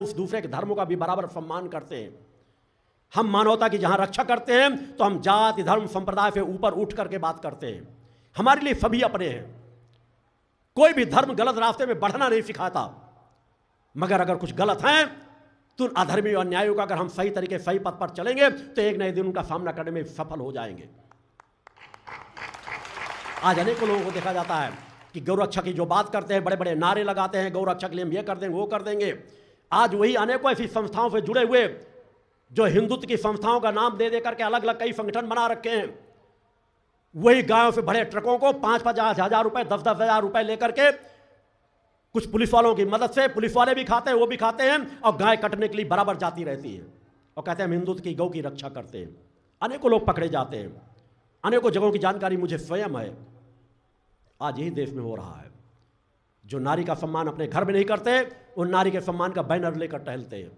उस दूसरे के धर्मों का भी बराबर सम्मान करते हैं। हम मानवता की जहां रक्षा करते हैं तो हम जाति धर्म संप्रदाय से ऊपर उठ करके बात करते हैं। हमारे लिए सभी अपने हैं। कोई भी धर्म गलत रास्ते में बढ़ना नहीं सिखाता, मगर अगर कुछ गलत है तो अधर्मी और अन्यायों का अगर हम सही तरीके सही पथ पर चलेंगे तो एक नए दिन उनका सामना करने में सफल हो जाएंगे। आज अनेकों लोगों को देखा जाता है कि गौरक्षा की जो बात करते हैं, बड़े बड़े नारे लगाते हैं, गौरक्षा के लिए हम ये कर देंगे वो कर देंगे। आज वही अनेकों ऐसी संस्थाओं से जुड़े हुए जो हिंदुत्व की संस्थाओं का नाम दे देकर के अलग अलग कई संगठन बना रखे हैं, वही गांव से बड़े ट्रकों को 5-5 हजार रुपए 10-10 हजार रुपए लेकर के कुछ पुलिस वालों की मदद से, पुलिस वाले भी खाते हैं, वो भी खाते हैं, और गाय कटने के लिए बराबर जाती रहती है और कहते हैं हम हिंदुत्व की गौ की रक्षा करते हैं। अनेकों लोग पकड़े जाते हैं, अनेकों जगहों की जानकारी मुझे स्वयं है। आज यही देश में हो रहा है। जो नारी का सम्मान अपने घर में नहीं करते, उन नारी के सम्मान का बैनर लेकर टहलते हैं।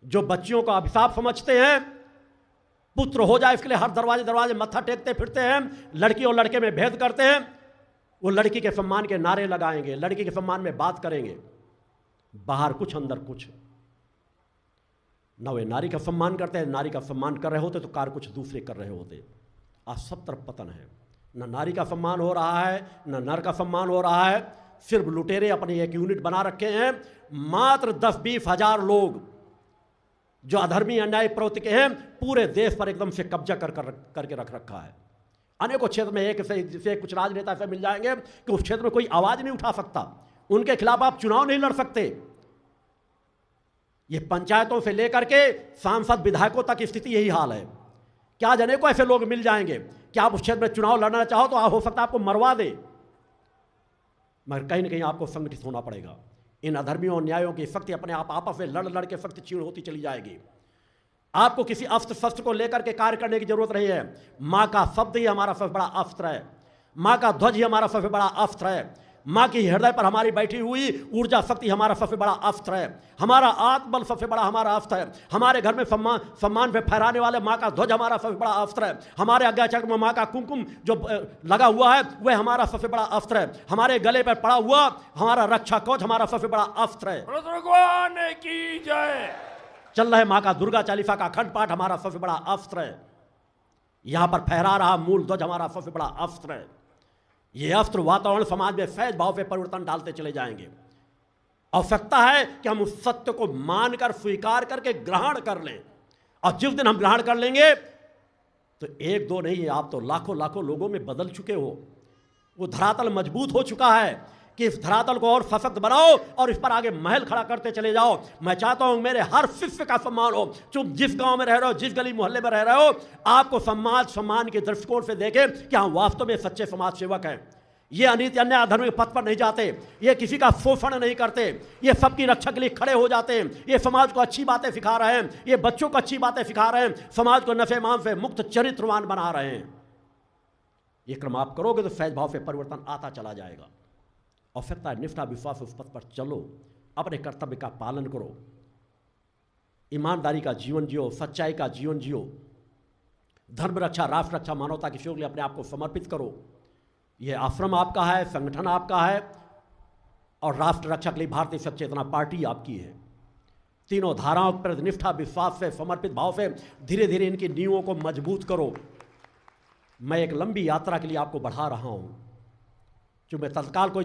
जो बच्चियों का अभिशाप समझते हैं, पुत्र हो जाए इसके लिए हर दरवाजे दरवाजे मत्था टेकते फिरते हैं, लड़की और लड़के में भेद करते हैं, वो लड़की के सम्मान के नारे लगाएंगे, लड़की के सम्मान में बात करेंगे, बाहर कुछ अंदर कुछ। न वे नारी का सम्मान करते हैं, नारी का सम्मान कर रहे होते तो कार्य कुछ दूसरे कर रहे होते। आज सब तरफ पतन है, न नारी का सम्मान हो रहा है, न नर का सम्मान हो रहा है। सिर्फ लुटेरे अपनी एक यूनिट बना रखे हैं। मात्र 10-20 हजार लोग जो अधर्मी अन्याय प्रवृत्ति के हैं, पूरे देश पर एकदम से कब्जा करके रख रखा है। अनेकों क्षेत्र में एक से कुछ राजनेता ऐसे मिल जाएंगे कि उस क्षेत्र में कोई आवाज नहीं उठा सकता, उनके खिलाफ आप चुनाव नहीं लड़ सकते। ये पंचायतों से लेकर के सांसद विधायकों तक की स्थिति यही हाल है। क्या आज अनेकों ऐसे लोग मिल जाएंगे कि आप उस क्षेत्र में चुनाव लड़ना चाहो तो हो सकता है आपको मरवा दे, मगर कहीं ना कहीं आपको संगठित होना पड़ेगा। इन अधर्मियों और न्यायों की शक्ति अपने आप आपस में लड़ लड़ के शक्ति क्षीण होती चली जाएगी। आपको किसी अस्त्र शस्त्र को लेकर के कार्य करने की जरूरत नहीं है। मां का शब्द ही हमारा सबसे बड़ा अस्त्र है, मां का ध्वज ही हमारा सबसे बड़ा अस्त्र है, मां की हृदय पर हमारी बैठी हुई ऊर्जा शक्ति हमारा सबसे बड़ा अस्त्र है, हमारा आत्मबल सबसे बड़ा हमारा अस्त्र है, हमारे घर में सम्मान पे फहराने वाले मां का ध्वज हमारा सबसे बड़ा अस्त्र है, हमारे आज्ञाचक्र में मां का कुमकुम जो लगा हुआ है वह हमारा सबसे बड़ा अस्त्र है, हमारे गले पर पड़ा हुआ हमारा रक्षा कवच हमारा सबसे बड़ा अस्त्र है। भगवान की जय। चल रहे मां का दुर्गा चालीसा का अखंड पाठ हमारा सबसे बड़ा अस्त्र है। यहां पर फहरा रहा मूल ध्वज हमारा सबसे बड़ा अस्त्र है। ये अस्त्र वातावरण समाज में सहज भाव पे परिवर्तन डालते चले जाएंगे। आवश्यकता है कि हम उस सत्य को मानकर स्वीकार करके ग्रहण कर लें, और जिस दिन हम ग्रहण कर लेंगे तो एक दो नहीं, आप तो लाखों लाखों लोगों में बदल चुके हो। वो धरातल मजबूत हो चुका है कि इस धरातल को और सशक्त बनाओ और इस पर आगे महल खड़ा करते चले जाओ। मैं चाहता हूं मेरे हर शिष्य का सम्मान हो। तुम जिस गांव में रह रहे हो, जिस गली मोहल्ले में रह रहे हो, आपको सम्मान के दृष्टिकोण से देखें कि हम वास्तव में सच्चे समाज सेवक हैं। ये अनीति अन्याय अधर्म के पथ पर नहीं जाते, ये किसी का शोषण नहीं करते, ये सबकी रक्षा के लिए खड़े हो जाते हैं, ये समाज को अच्छी बातें सिखा रहे हैं, ये बच्चों को अच्छी बातें सिखा रहे हैं, समाज को नशे मान से मुक्त चरित्रवान बना रहे हैं। ये क्रम आप करोगे तो सहज भाव से परिवर्तन आता चला जाएगा। आवश्यकता है निष्ठा विश्वास उस पथ पर चलो, अपने कर्तव्य का पालन करो, ईमानदारी का जीवन जियो, सच्चाई का जीवन जियो, धर्म रक्षा राष्ट्र रक्षा मानवता की सेवा के लिए अपने आप को समर्पित करो। यह आश्रम आपका है, संगठन आपका है, और राष्ट्र रक्षा के लिए भारतीय सचेतना पार्टी आपकी है। तीनों धाराओं पर निष्ठा विश्वास से समर्पित भाव से धीरे धीरे इनकी नींवों को मजबूत करो। मैं एक लंबी यात्रा के लिए आपको बढ़ा रहा हूं, जो मैं तत्काल कोई